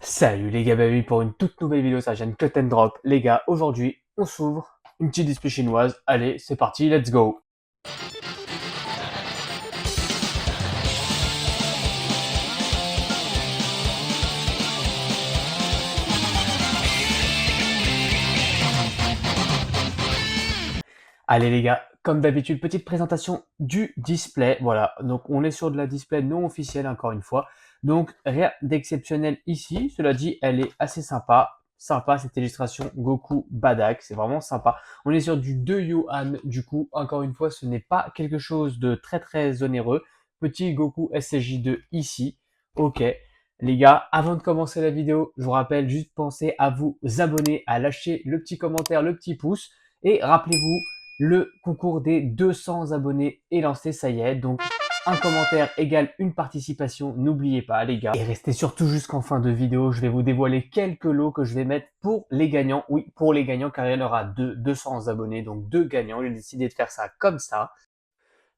Salut les gars, bienvenue pour une toute nouvelle vidéo sur la chaîne Cut and Drop. Les gars, aujourd'hui, on s'ouvre une petite display chinoise. Allez, c'est parti, let's go. Allez les gars, comme d'habitude, petite présentation du display. Voilà, donc on est sur de la display non officielle encore une fois. Donc rien d'exceptionnel ici. Cela dit, elle est assez sympa. Sympa cette illustration Goku Badak, c'est vraiment sympa. On est sur du 2 yuan, du coup, encore une fois, ce n'est pas quelque chose de très onéreux. Petit Goku SSJ2 ici. Ok, les gars, avant de commencer la vidéo, je vous rappelle, juste pensez à vous abonner, à lâcher le petit commentaire, le petit pouce. Et rappelez-vous, le concours des 200 abonnés est lancé, ça y est. Donc, un commentaire égale une participation. N'oubliez pas, les gars. Et restez surtout jusqu'en fin de vidéo. Je vais vous dévoiler quelques lots que je vais mettre pour les gagnants. Oui, pour les gagnants, car il y en aura 200 abonnés. Donc, 2 gagnants. J'ai décidé de faire ça comme ça.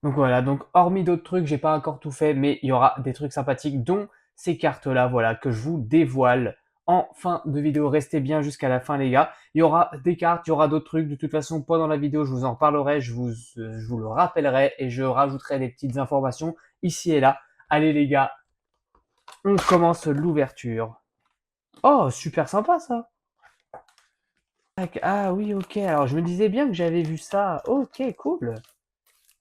Donc voilà, donc hormis d'autres trucs, j'ai pas encore tout fait, mais il y aura des trucs sympathiques, dont ces cartes-là, voilà, que je vous dévoile en fin de vidéo. Restez bien jusqu'à la fin, les gars. Il y aura des cartes, il y aura d'autres trucs. De toute façon, pendant la vidéo, je vous en parlerai, je vous le rappellerai et je rajouterai des petites informations ici et là. Allez, les gars, on commence l'ouverture. Oh, super sympa, ça. Ah oui, ok. Alors, je me disais bien que j'avais vu ça. Ok, cool.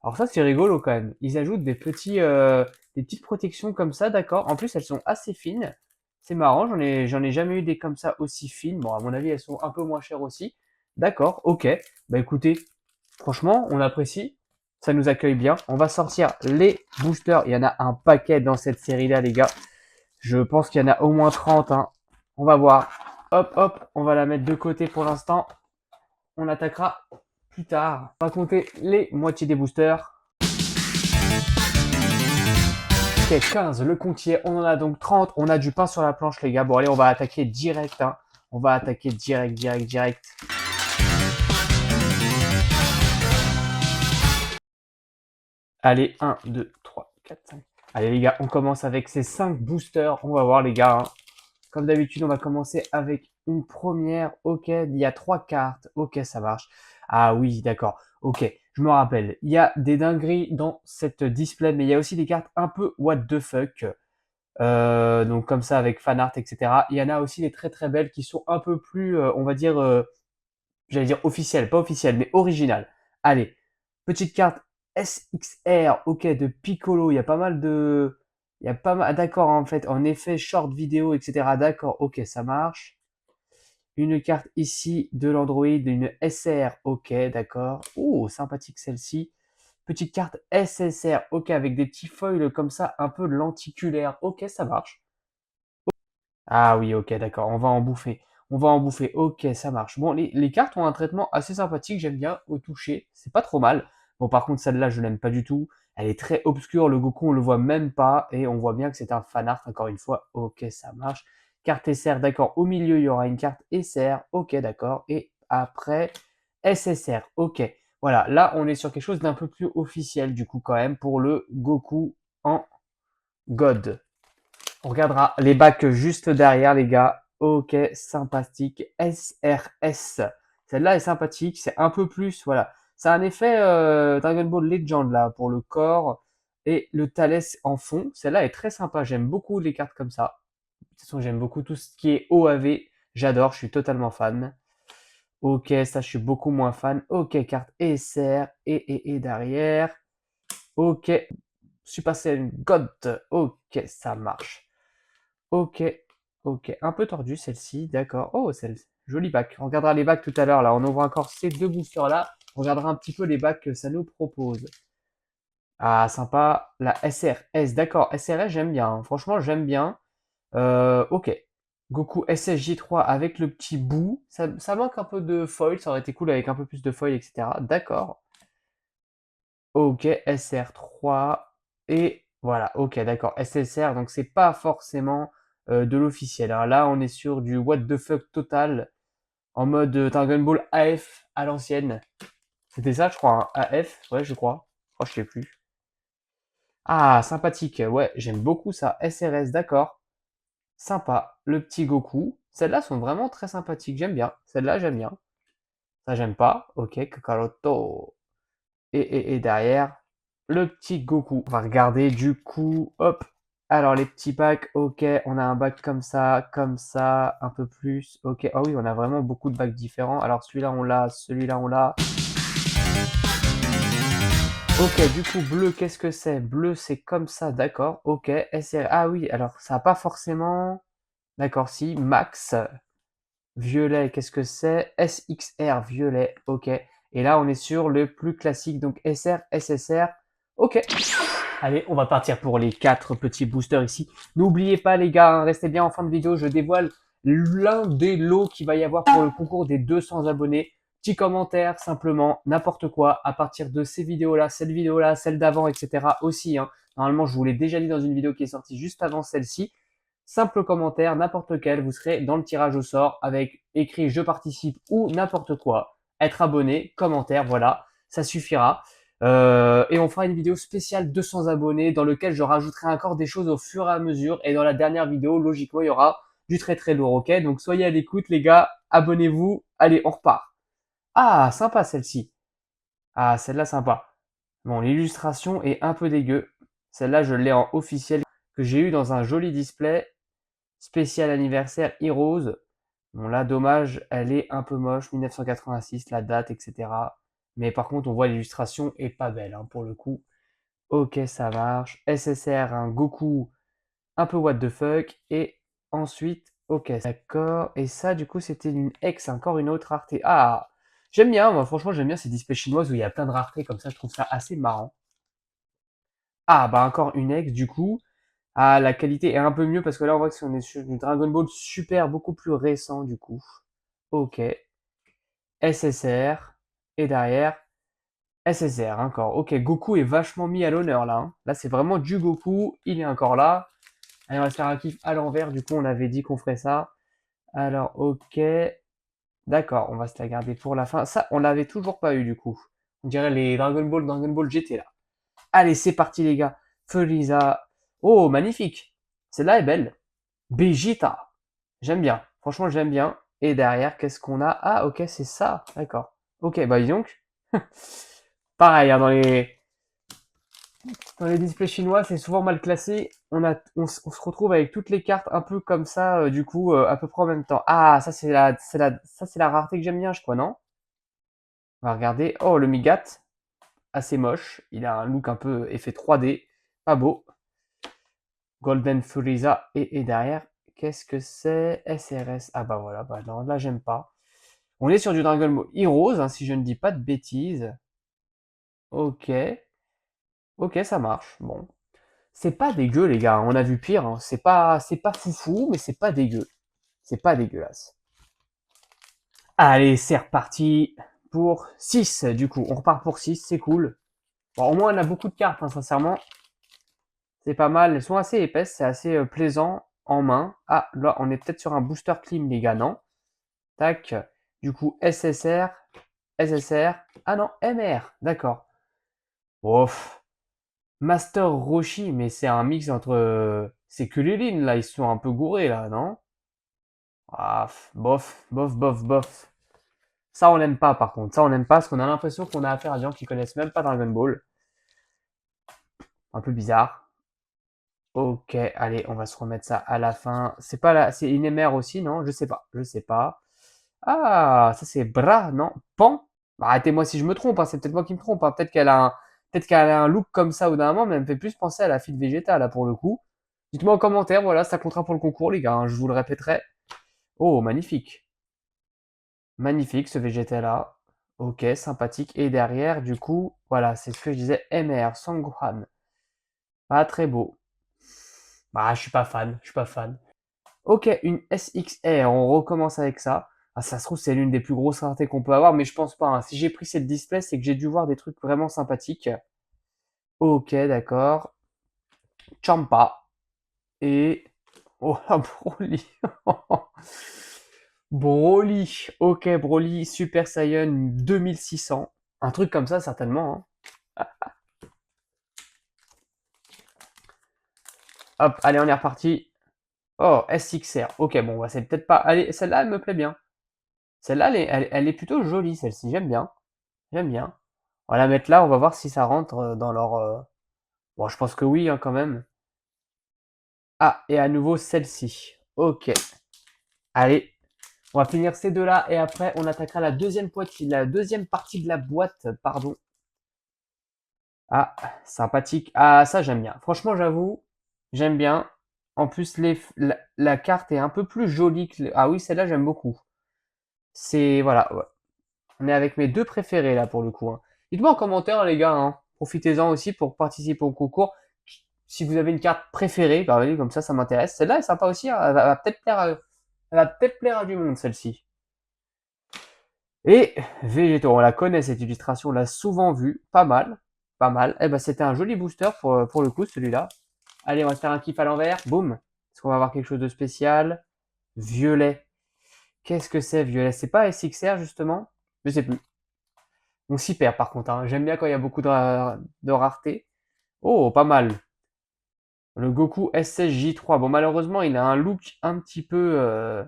Alors ça, c'est rigolo quand même. Ils ajoutent des petites protections comme ça, d'accord. En plus, elles sont assez fines. C'est marrant, j'en ai jamais eu des comme ça aussi fines. Bon, à mon avis, elles sont un peu moins chères aussi. D'accord, ok. Bah écoutez, franchement, on apprécie. Ça nous accueille bien. On va sortir les boosters. Il y en a un paquet dans cette série-là, les gars. Je pense qu'il y en a au moins 30, hein. On va voir. Hop, hop, on va la mettre de côté pour l'instant. On attaquera plus tard. On va compter les moitiés des boosters. Ok, 15, le comptier, on en a donc 30, on a du pain sur la planche les gars. Bon allez, on va attaquer direct, hein. On va attaquer direct. Allez, 1, 2, 3, 4, 5. Allez les gars, on commence avec ces 5 boosters. On va voir les gars, hein. Comme d'habitude, on va commencer avec une première. Ok, il y a 3 cartes. Ok, ça marche. Ah oui, d'accord. Ok, je me rappelle. Il y a des dingueries dans cette display, mais il y a aussi des cartes un peu what the fuck. Donc comme ça avec fan art, etc. Il y en a aussi des très belles qui sont un peu plus, on va dire, j'allais dire officielles, pas officielles, mais originales. Allez, petite carte SXR, ok, de Piccolo. Il y a pas mal de, il y a pas mal, ah, d'accord, en fait, en effet, short vidéo, etc. D'accord, ok, ça marche. Une carte ici de l'Android, une SR, ok, d'accord. Oh, sympathique celle-ci. Petite carte SSR, ok, avec des petits foils comme ça, un peu lenticulaires, ok, ça marche. Ah oui, ok, d'accord, on va en bouffer. On va en bouffer, ok, ça marche. Bon, les cartes ont un traitement assez sympathique, j'aime bien au toucher, c'est pas trop mal. Bon, par contre, celle-là, je l'aime pas du tout. Elle est très obscure, le Goku, on le voit même pas, et on voit bien que c'est un fan art, encore une fois. Ok, ça marche. Carte SR, d'accord. Au milieu, il y aura une carte SR, ok, d'accord. Et après, SSR, ok. Voilà, là, on est sur quelque chose d'un peu plus officiel, du coup, quand même, pour le Goku en God. On regardera les bacs juste derrière, les gars. Ok, sympathique. SRS. Celle-là est sympathique. C'est un peu plus, voilà. C'est un effet Dragon Ball Legend, là, pour le corps. Et le Thalès en fond. Celle-là est très sympa. J'aime beaucoup les cartes comme ça. De toute façon, j'aime beaucoup tout ce qui est OAV. J'adore, je suis totalement fan. Ok, ça, je suis beaucoup moins fan. Ok, carte SR. Et derrière. Ok, Super Saiyan God. Ok, ça marche. Ok, ok. Un peu tordu celle-ci, d'accord. Oh, joli bac. On regardera les bacs tout à l'heure. Là, on ouvre encore ces 2 boosters-là. On regardera un petit peu les bacs que ça nous propose. Ah, sympa. La SRS, d'accord. SRS, j'aime bien, hein. Franchement, j'aime bien. Ok. Goku SSJ3 avec le petit bout. Ça manque un peu de foil. Ça aurait été cool avec un peu plus de foil, etc. D'accord. Ok, SR3. Et voilà, ok, d'accord. SSR, donc c'est pas forcément de l'officiel, hein. Là, on est sur du what the fuck total, en mode Dragon Ball AF à l'ancienne. C'était ça, je crois, hein. AF, ouais, je crois. Oh, je sais plus. Ah, sympathique, ouais, j'aime beaucoup ça. SRS, d'accord. Sympa. le petit Goku. Celles-là sont vraiment très sympathiques, j'aime bien. Celle-là, j'aime bien. Ça, j'aime pas. Ok, Kakaroto. Et derrière, le petit Goku. On va regarder du coup. Hop. Alors, les petits packs. Ok, on a un bac comme ça, un peu plus. Ok. Ah oui, on a vraiment beaucoup de bacs différents. Alors, celui-là, on l'a. Celui-là, on l'a. Ok, du coup, bleu, qu'est-ce que c'est? Bleu, c'est comme ça, d'accord. Ok, SR. Ah oui, alors, ça n'a pas forcément. D'accord, si. Max. Violet, qu'est-ce que c'est? SXR, violet, ok. Et là, on est sur le plus classique, donc SR, SSR, ok. Allez, on va partir pour les 4 petits boosters ici. N'oubliez pas les gars, hein, restez bien en fin de vidéo, je dévoile l'un des lots qu'il va y avoir pour le concours des 200 abonnés. Petit commentaire, simplement, n'importe quoi, à partir de ces vidéos-là, cette vidéo-là, celle d'avant, etc. aussi. Hein. Normalement, je vous l'ai déjà dit dans une vidéo qui est sortie juste avant celle-ci. Simple commentaire, n'importe lequel, vous serez dans le tirage au sort avec écrit je participe ou n'importe quoi. Être abonné, commentaire, voilà, ça suffira. Et on fera une vidéo spéciale 200 abonnés dans lequel je rajouterai encore des choses au fur et à mesure. Et dans la dernière vidéo, logiquement, il y aura du très très lourd, ok? Donc soyez à l'écoute les gars, abonnez-vous. Allez, on repart. Ah, sympa celle-ci. Ah, celle-là sympa. Bon, l'illustration est un peu dégueu. Celle-là, je l'ai en officiel que j'ai eu dans un joli display spécial anniversaire Heroes. Bon là, dommage, elle est un peu moche, 1986, la date, etc. Mais par contre, on voit l'illustration est pas belle hein, pour le coup. Ok, ça marche. SSR, un Goku un peu what the fuck. Et ensuite, ok, d'accord. Et ça, du coup, c'était une X, encore une autre rareté. Ah, j'aime bien, moi, franchement, j'aime bien ces displays chinoises où il y a plein de raretés comme ça, je trouve ça assez marrant. Ah, bah encore une X, du coup. Ah, la qualité est un peu mieux parce que là, on voit que on est sur du Dragon Ball Super, beaucoup plus récent, du coup. Ok. SSR. Et derrière, SSR encore. Ok, Goku est vachement mis à l'honneur là. Hein. Là, c'est vraiment du Goku. Il est encore là. Allez, on va se faire un kiff à l'envers. Du coup, on avait dit qu'on ferait ça. Alors, ok. D'accord, on va se la garder pour la fin. Ça, on l'avait toujours pas eu du coup. On dirait les Dragon Ball GT là. Allez, c'est parti les gars. Frieza. Oh, magnifique. Celle-là est belle. Vegeta. J'aime bien. Franchement, j'aime bien. Et derrière, qu'est-ce qu'on a? Ah, ok, c'est ça. D'accord. Ok, bah dis donc. Pareil, hein, dans les displays chinois, c'est souvent mal classé. On se retrouve avec toutes les cartes un peu comme ça, du coup, à peu près en même temps. Ah, ça c'est la rareté que j'aime bien, je crois, non? On va regarder. Oh, le Migat, assez moche. Il a un look un peu effet 3D, pas beau. Golden Frieza et derrière, qu'est-ce que c'est? SRS. Ah bah voilà, bah non, là j'aime pas. On est sur du Dragon Ball Heroes, hein, si je ne dis pas de bêtises. Ok, ok, ça marche. Bon, c'est pas dégueu les gars. On a vu pire. Hein. C'est pas foufou, mais c'est pas dégueu. C'est pas dégueulasse. Allez, c'est reparti pour 6 du coup. On repart pour 6, c'est cool. Bon, au moins on a beaucoup de cartes, hein, sincèrement. C'est pas mal. Elles sont assez épaisses, c'est assez plaisant en main. Ah, là, on est peut-être sur un booster clean, les gars, non? Tac. Du coup, SSR, SSR. Ah non, MR. D'accord. Ouf. Master Roshi, mais c'est un mix entre. C'est que les lignes, là. Ils sont un peu gourés, là, non? Ah, bof, bof, bof, bof. Ça, on n'aime pas, par contre. Ça, on n'aime pas parce qu'on a l'impression qu'on a affaire à des gens qui connaissent même pas Dragon Ball. Un peu bizarre. Ok, allez, on va se remettre ça à la fin. C'est pas là, c'est une MR aussi, non? Je sais pas, je sais pas. Ah, ça c'est Bra, non? Pan? Bah, arrêtez-moi si je me trompe, hein, c'est peut-être moi qui me trompe. Hein. Peut-être qu'elle a un look comme ça au d'un moment, mais elle me fait plus penser à la fille de Vegeta là pour le coup. Dites-moi en commentaire, voilà, ça comptera pour le concours, les gars. Hein, je vous le répéterai. Oh, magnifique, magnifique ce Vegeta là. Ok, sympathique. Et derrière, du coup, voilà, c'est ce que je disais. MR, Sanggohan. Pas très beau. Bah, je suis pas fan, je suis pas fan. Ok, une SXR, on recommence avec ça. Ah, ça se trouve, c'est l'une des plus grosses raretés qu'on peut avoir, mais je pense pas. Hein. Si j'ai pris cette display, c'est que j'ai dû voir des trucs vraiment sympathiques. Ok, d'accord. Champa. Et. Oh, un Broly. Broly. Ok, Broly Super Saiyan 2600. Un truc comme ça, certainement. Hein. Hop, allez, on est reparti. Oh, SXR. Ok, bon, bah, c'est peut-être pas. Allez, celle-là, elle me plaît bien. Celle-là, elle est plutôt jolie, celle-ci. J'aime bien. J'aime bien. On va la mettre là, on va voir si ça rentre dans leur. Bon, je pense que oui, hein, quand même. Ah, et à nouveau celle-ci. Ok. Allez, on va finir ces deux-là et après on attaquera la deuxième partie de la boîte, pardon. Ah, sympathique. Ah, ça j'aime bien. Franchement, j'avoue, j'aime bien. En plus, la carte est un peu plus jolie que. Ah oui, celle-là j'aime beaucoup. C'est voilà, ouais. On est avec mes deux préférés là pour le coup, hein. Dites-moi en commentaire les gars, hein. Profitez-en aussi pour participer au concours. Si vous avez une carte préférée, bah, allez, comme ça m'intéresse. Celle-là est sympa aussi, hein. Elle va peut-être plaire elle va peut-être plaire à du monde celle-ci. Et végétaux, on la connaît cette illustration, on l'a souvent vue, pas mal, pas mal. Eh ben c'était un joli booster pour le coup celui-là. Allez, on va se faire un kiff à l'envers, boum. Est-ce qu'on va avoir quelque chose de spécial? Violet. Qu'est-ce que c'est violet? C'est pas SXR justement? Je sais plus. On s'y perd par contre, hein. J'aime bien quand il y a beaucoup de rareté. Oh, pas mal. Le Goku S16J3. Bon, malheureusement, il a un look un petit peu.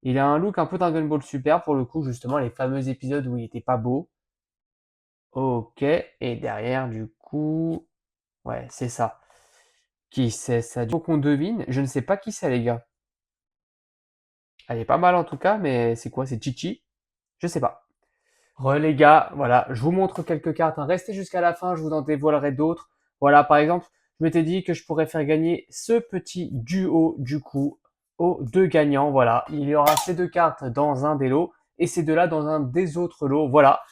Il a un look un peu Dragon Ball Super pour le coup, justement, les fameux épisodes où il était pas beau. Ok, et derrière, du coup, ouais, c'est ça. Qui c'est ça? Donc on devine. Je ne sais pas qui c'est, les gars. Elle est pas mal en tout cas, mais c'est quoi? C'est Chichi? Je sais pas. Les gars, voilà, je vous montre quelques cartes, hein. Restez jusqu'à la fin, je vous en dévoilerai d'autres. Voilà, par exemple, je m'étais dit que je pourrais faire gagner ce petit duo, du coup, aux deux gagnants. Voilà, il y aura ces deux cartes dans un des lots et ces deux-là dans un des autres lots. Voilà.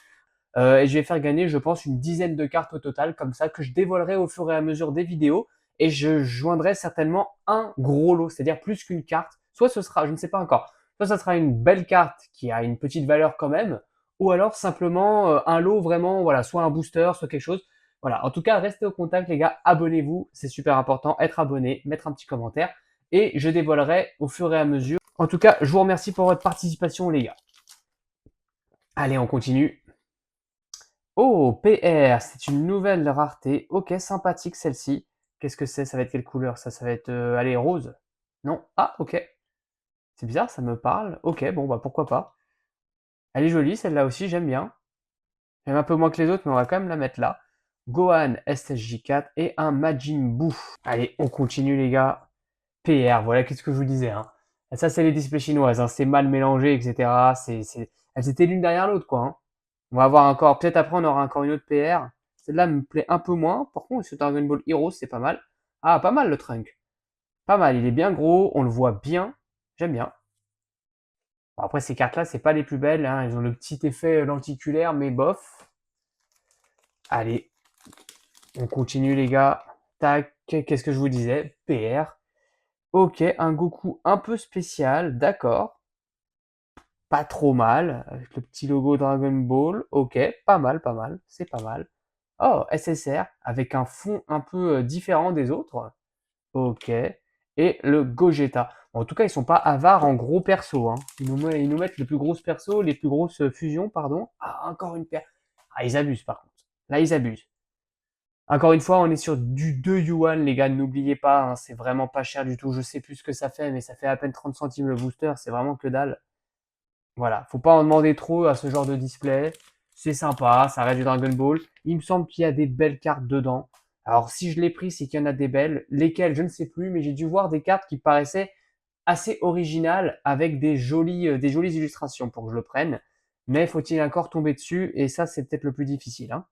Et je vais faire gagner, je pense, une dizaine de cartes au total, comme ça, que je dévoilerai au fur et à mesure des vidéos. Et je joindrai certainement un gros lot, c'est-à-dire plus qu'une carte. Soit ce sera, je ne sais pas encore, soit ça sera une belle carte qui a une petite valeur quand même, ou alors simplement un lot vraiment, voilà, soit un booster, soit quelque chose. Voilà, en tout cas, restez au contact, les gars, abonnez-vous, c'est super important, être abonné, mettre un petit commentaire, et je dévoilerai au fur et à mesure. En tout cas, je vous remercie pour votre participation, les gars. Allez, on continue. Oh, PR, c'est une nouvelle rareté. Ok, sympathique celle-ci. Qu'est-ce que c'est? Ça va être quelle couleur ça? Ça va être, allez, rose. Non? Ah, ok. C'est bizarre, ça me parle. Ok, bon, bah pourquoi pas. Elle est jolie, celle-là aussi, j'aime bien. J'aime un peu moins que les autres, mais on va quand même la mettre là. Gohan SSJ4 et un Majin Buu. Allez, on continue les gars. PR, voilà, qu'est-ce que je vous disais, hein. Ça, c'est les displays chinoises, hein. C'est mal mélangé, etc. Elles étaient l'une derrière l'autre, quoi, hein. On va avoir encore, peut-être après on aura encore une autre PR. Celle-là me plaît un peu moins. Par contre, ce Dragon Ball Heroes, c'est pas mal. Ah, pas mal le Trunk. Pas mal, il est bien gros, on le voit bien. J'aime bien. Bon, après, ces cartes-là, c'est pas les plus belles, hein. Elles ont le petit effet lenticulaire, mais bof. Allez, on continue les gars. Tac, qu'est-ce que je vous disais? PR. Ok, un Goku un peu spécial, d'accord. Pas trop mal, avec le petit logo Dragon Ball. Ok, pas mal, pas mal, c'est pas mal. Oh, SSR, avec un fond un peu différent des autres. Ok. Et le Gogeta. Bon, en tout cas, ils sont pas avares en gros perso, hein. Ils nous mettent les plus grosses persos, les plus grosses fusions, pardon. Ah, encore une paire. Ah, ils abusent par contre. Là, ils abusent. Encore une fois, on est sur du 2 yuan, les gars. N'oubliez pas, hein, c'est vraiment pas cher du tout. Je sais plus ce que ça fait, mais ça fait à peine 30 centimes le booster. C'est vraiment que dalle. Voilà, faut pas en demander trop à ce genre de display. C'est sympa, ça reste du Dragon Ball. Il me semble qu'il y a des belles cartes dedans. Alors si je l'ai pris, c'est qu'il y en a des belles. Lesquelles, je ne sais plus, mais j'ai dû voir des cartes qui paraissaient assez originales avec des jolies illustrations pour que je le prenne. Mais faut-il encore tomber dessus? Et ça, c'est peut-être le plus difficile, hein.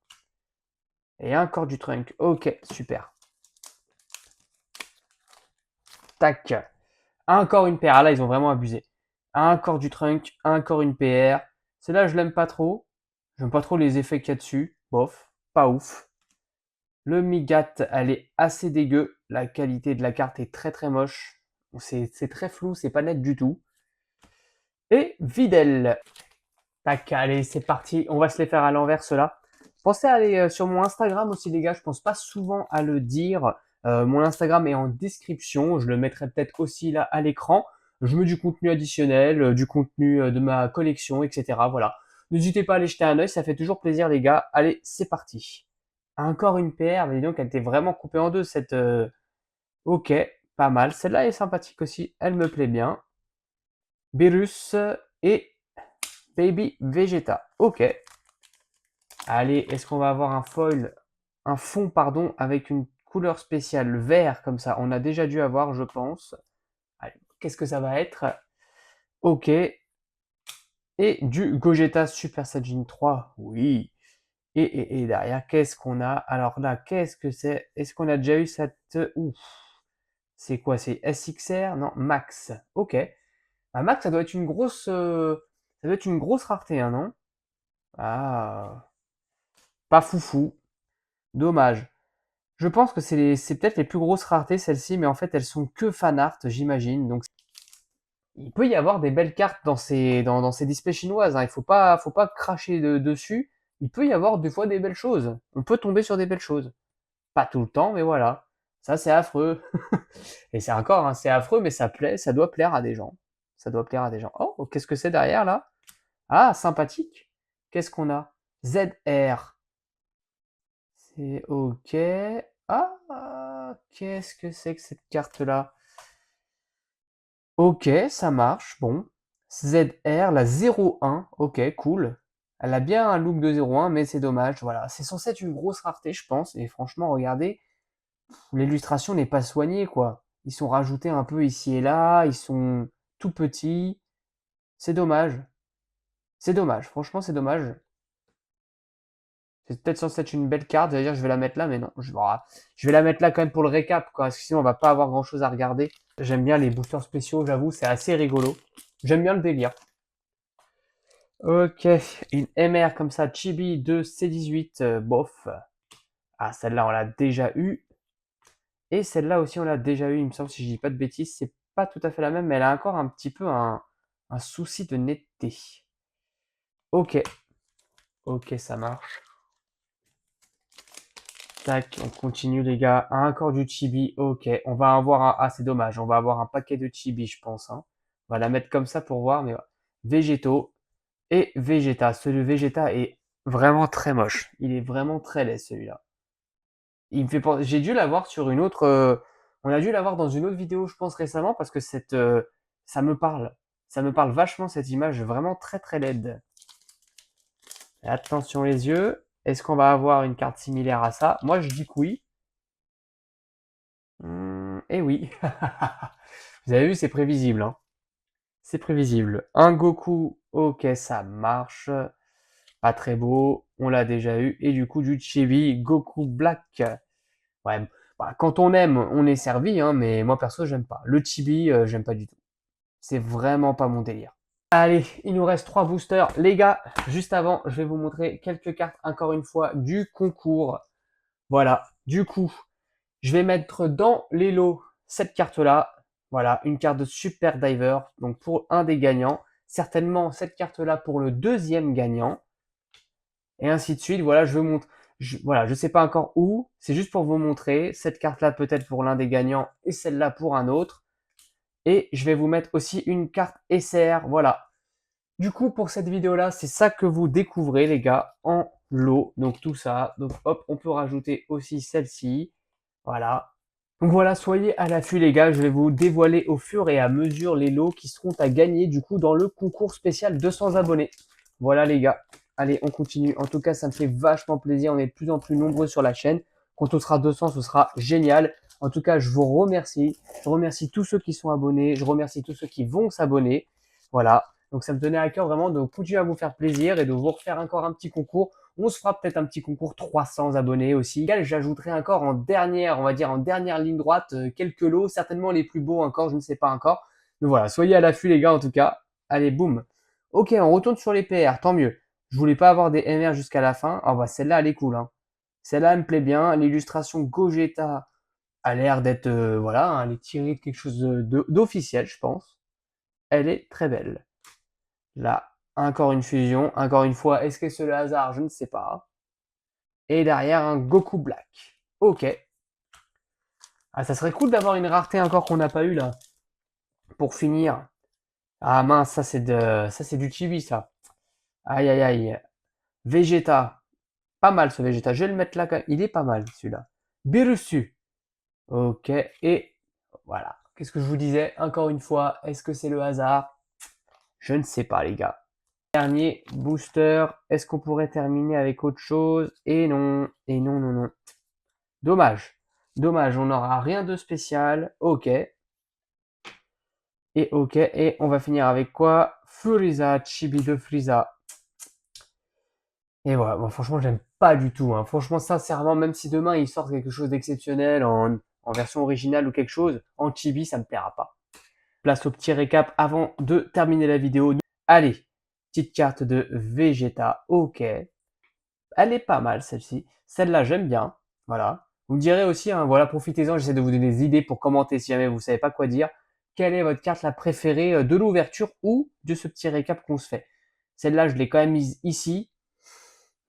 Et encore du trunk. Ok, super. Tac. Encore une paire. Ah là, ils ont vraiment abusé. Encore du trunk, encore une PR. Celle-là, je l'aime pas trop. J'aime pas trop les effets qu'il y a dessus. Bof, pas ouf. Le Migat, elle est assez dégueu. La qualité de la carte est très très moche. C'est très flou, c'est pas net du tout. Et Videl. Tac, allez, c'est parti. On va se les faire à l'envers, ceux-là. Pensez à aller sur mon Instagram aussi, les gars. Je pense pas souvent à le dire. Mon Instagram est en description. Je le mettrai peut-être aussi là à l'écran. Je mets du contenu additionnel, du contenu de ma collection, etc. Voilà. N'hésitez pas à aller jeter un œil. Ça fait toujours plaisir, les gars. Allez, c'est parti. Encore une PR. Mais dis donc, elle était vraiment coupée en deux, cette. Ok. Pas mal. Celle-là est sympathique aussi. Elle me plaît bien. Beerus et Baby Vegeta. Ok. Allez, est-ce qu'on va avoir un fond, pardon, avec une couleur spéciale vert comme ça? On a déjà dû avoir, je pense. Allez, qu'est-ce que ça va être? Ok. Et du Gogeta Super Saiyan 3. Oui. Et derrière, qu'est-ce qu'on a? Alors là, qu'est-ce que c'est? Est-ce qu'on a déjà eu cette... Ouf. C'est quoi? C'est SXR? Non, Max. Ok. Bah, Max, ça doit être une grosse... Ça doit être une grosse rareté, hein, non? Ah. Pas foufou. Dommage. Je pense que c'est peut-être les plus grosses raretés, celles-ci, mais en fait, elles sont que fan art, j'imagine. Donc, il peut y avoir des belles cartes dans ces displays chinoises, hein. Il faut pas cracher dessus. Il peut y avoir des fois des belles choses. On peut tomber sur des belles choses. Pas tout le temps, mais voilà. Ça, c'est affreux. Et c'est encore, hein, c'est affreux, mais ça plaît, ça doit plaire à des gens. Ça doit plaire à des gens. Oh, qu'est-ce que c'est derrière là? Ah, sympathique. Qu'est-ce qu'on a? ZR. C'est ok. Ah, qu'est-ce que c'est que cette carte-là? Ok, ça marche. Bon. ZR, la 01. Ok, cool. Elle a bien un look de 01, mais c'est dommage. Voilà. C'est censé être une grosse rareté, je pense. Et franchement, regardez, l'illustration n'est pas soignée, quoi. Ils sont rajoutés un peu ici et là. Ils sont tout petits. C'est dommage. C'est dommage. Franchement, c'est dommage. C'est peut-être censé être une belle carte. J'allais dire, je vais la mettre là, mais non. Je vais la mettre là quand même pour le récap, quoi. Parce que sinon, on va pas avoir grand-chose à regarder. J'aime bien les boosters spéciaux, j'avoue. C'est assez rigolo. J'aime bien le délire. Ok. Une MR comme ça. Chibi de C18. Bof. Ah, celle-là, on l'a déjà eu. Et celle-là aussi, on l'a déjà eu. Il me semble, si je dis pas de bêtises, c'est pas tout à fait la même, mais elle a encore un petit peu un souci de netteté. Ok. Ok, ça marche. Tac, on continue les gars. Encore du chibi. Ok, on va avoir un... Ah, c'est dommage. On va avoir un paquet de chibi, je pense, hein. On va la mettre comme ça pour voir, mais ouais. Végétaux et Vegeta. Celui de Vegeta est vraiment très moche. Il est vraiment très laid, celui-là. Il me fait penser... J'ai dû l'avoir sur une autre... On a dû l'avoir dans une autre vidéo, je pense, récemment, parce que ça me parle. Ça me parle vachement, cette image vraiment très très laide. Attention les yeux. Est-ce qu'on va avoir une carte similaire à ça? Moi, je dis que oui. Eh oui. Vous avez vu, c'est prévisible, hein. C'est prévisible. Un Goku, ok, ça marche. Pas très beau, on l'a déjà eu. Et du coup, du Chibi, Goku Black. Ouais, bah, quand on aime, on est servi, hein, mais moi perso, j'aime pas. Le Chibi, j'aime pas du tout. C'est vraiment pas mon délire. Allez, il nous reste 3 boosters. Les gars, juste avant, je vais vous montrer quelques cartes, encore une fois, du concours. Voilà, du coup, je vais mettre dans les lots cette carte-là. Voilà, une carte de Super Diver, donc pour un des gagnants. Certainement cette carte-là pour le deuxième gagnant. Et ainsi de suite. Voilà, je vous montre. Voilà, je sais pas encore où. C'est juste pour vous montrer. Cette carte-là peut-être pour l'un des gagnants et celle-là pour un autre. Et je vais vous mettre aussi une carte SR. Voilà. Du coup, pour cette vidéo-là, c'est ça que vous découvrez, les gars, en lot. Donc tout ça. Donc hop, on peut rajouter aussi celle-ci. Voilà. Donc voilà, soyez à l'affût les gars, je vais vous dévoiler au fur et à mesure les lots qui seront à gagner du coup dans le concours spécial 200 abonnés. Voilà les gars, allez on continue. En tout cas ça me fait vachement plaisir, on est de plus en plus nombreux sur la chaîne. Quand on sera 200 ce sera génial. En tout cas je vous remercie, je remercie tous ceux qui sont abonnés, je remercie tous ceux qui vont s'abonner. Voilà, donc ça me tenait à cœur vraiment de continuer à vous faire plaisir et de vous refaire encore un petit concours. On se fera peut-être un petit concours 300 abonnés aussi. J'ajouterai encore en dernière, on va dire en dernière ligne droite, quelques lots, certainement les plus beaux encore, je ne sais pas encore. Mais voilà, soyez à l'affût les gars en tout cas. Allez, boum. Ok, on retourne sur les PR, tant mieux. Je voulais pas avoir des MR jusqu'à la fin. Ah bah celle-là, elle est cool, hein. Celle-là, elle me plaît bien. L'illustration Gogeta a l'air d'être, voilà, hein, elle est tirée de quelque chose d'officiel, je pense. Elle est très belle. Là, encore une fusion. Encore une fois, est-ce que c'est le hasard? Je ne sais pas. Et derrière, un Goku Black. Ok. Ah, ça serait cool d'avoir une rareté encore qu'on n'a pas eu là. Pour finir. Ah mince, ça c'est du chibi ça. Aïe aïe aïe. Vegeta. Pas mal ce Vegeta. Je vais le mettre là quand même. Il est pas mal celui-là. Birusu. Ok. Et voilà. Qu'est-ce que je vous disais? Encore une fois, est-ce que c'est le hasard? Je ne sais pas, les gars. Dernier booster. Est-ce qu'on pourrait terminer avec autre chose? Et non. Et non, non, non. Dommage. Dommage, on n'aura rien de spécial. Ok. Et ok. Et on va finir avec quoi? Frieza, Chibi de Frieza. Et voilà, bon, franchement, j'aime pas du tout. Hein. Franchement, sincèrement, même si demain il sort quelque chose d'exceptionnel en version originale ou quelque chose, en chibi, ça me plaira pas. Place au petit récap avant de terminer la vidéo. Allez, petite carte de Vegeta, ok. Elle est pas mal celle-ci. Celle-là, j'aime bien. Voilà. Vous me direz aussi, hein, voilà, profitez-en, j'essaie de vous donner des idées pour commenter si jamais vous savez pas quoi dire. Quelle est votre carte la préférée de l'ouverture ou de ce petit récap qu'on se fait? Celle-là, je l'ai quand même mise ici.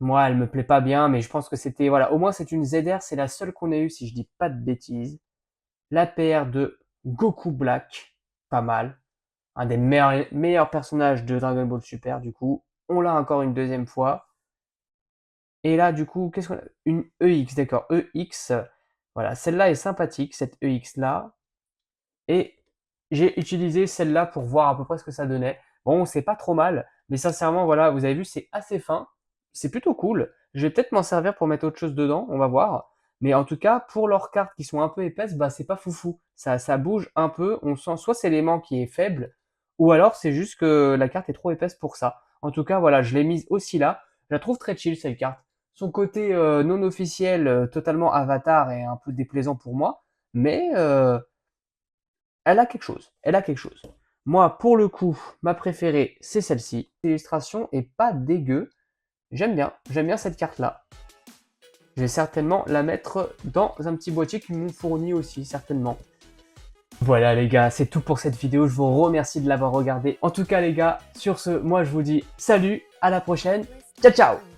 Moi, elle me plaît pas bien, mais je pense que c'était, voilà, au moins c'est une ZR, c'est la seule qu'on ait eue, si je dis pas de bêtises. La PR de Goku Black, pas mal. Un des meilleurs personnages de Dragon Ball Super, du coup. On l'a encore une deuxième fois. Et là, du coup, qu'est-ce qu'on a? Une EX, d'accord, EX. Voilà, celle-là est sympathique, cette EX-là. Et j'ai utilisé celle-là pour voir à peu près ce que ça donnait. Bon, c'est pas trop mal, mais sincèrement, voilà, vous avez vu, c'est assez fin. C'est plutôt cool. Je vais peut-être m'en servir pour mettre autre chose dedans, on va voir. Mais en tout cas, pour leurs cartes qui sont un peu épaisses, bah c'est pas foufou. Ça bouge un peu, on sent soit c'est l'aimant qui est faible, ou alors c'est juste que la carte est trop épaisse pour ça. En tout cas, voilà, je l'ai mise aussi là. Je la trouve très chill cette carte. Son côté non officiel, totalement avatar, est un peu déplaisant pour moi, mais elle a quelque chose. Elle a quelque chose. Moi, pour le coup, ma préférée, c'est celle-ci. L'illustration est pas dégueu. J'aime bien cette carte-là. Je vais certainement la mettre dans un petit boîtier qu'ils m'ont fourni aussi, certainement. Voilà les gars, c'est tout pour cette vidéo. Je vous remercie de l'avoir regardé. En tout cas les gars, sur ce, moi je vous dis salut, à la prochaine. Ciao ciao!